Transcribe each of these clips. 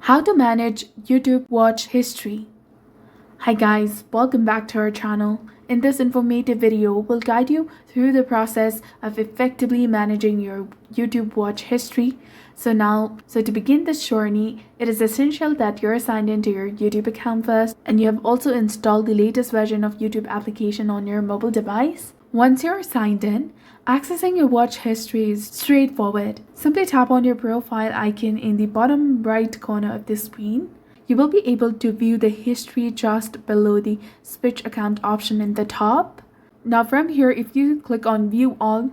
How to manage YouTube watch history. Hi guys, welcome back to our channel. In this informative video, we'll guide you through the process of effectively managing your YouTube watch history. So to begin this journey, it is essential that you're signed into your YouTube account first and you have also installed the latest version of YouTube application on your mobile device. Once you're signed in, accessing your watch history is straightforward. Simply tap on your profile icon in the bottom right corner of the screen. You will be able to view the history just below the switch account option in the top. Now from here, if you click on view all,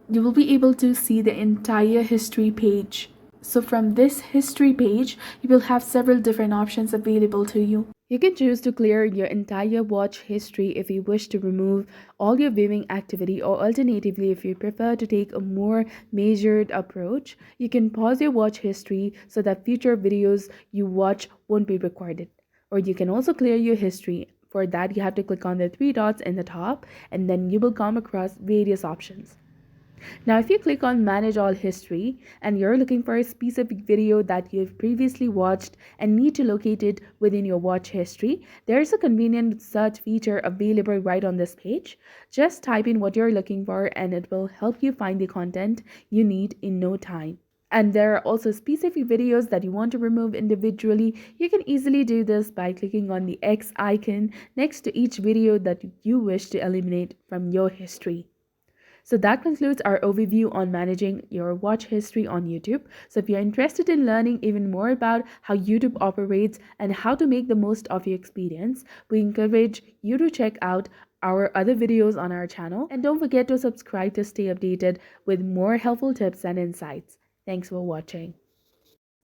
you will be able to see the entire history page. So from this history page, you will have several different options available to you. You can choose to clear your entire watch history if you wish to remove all your viewing activity, or alternatively, if you prefer to take a more measured approach, you can pause your watch history so that future videos you watch won't be recorded. Or you can also clear your history. For that, you have to click on the three dots in the top and then you will come across various options. Now, if you click on Manage All History and you're looking for a specific video that you've previously watched and need to locate it within your watch history, there is a convenient search feature available right on this page. Just type in what you're looking for and it will help you find the content you need in no time. And there are also specific videos that you want to remove individually. You can easily do this by clicking on the X icon next to each video that you wish to eliminate from your history. So that concludes our overview on managing your watch history on YouTube. So if you're interested in learning even more about how YouTube operates and how to make the most of your experience, we encourage you to check out our other videos on our channel. And don't forget to subscribe to stay updated with more helpful tips and insights. Thanks for watching.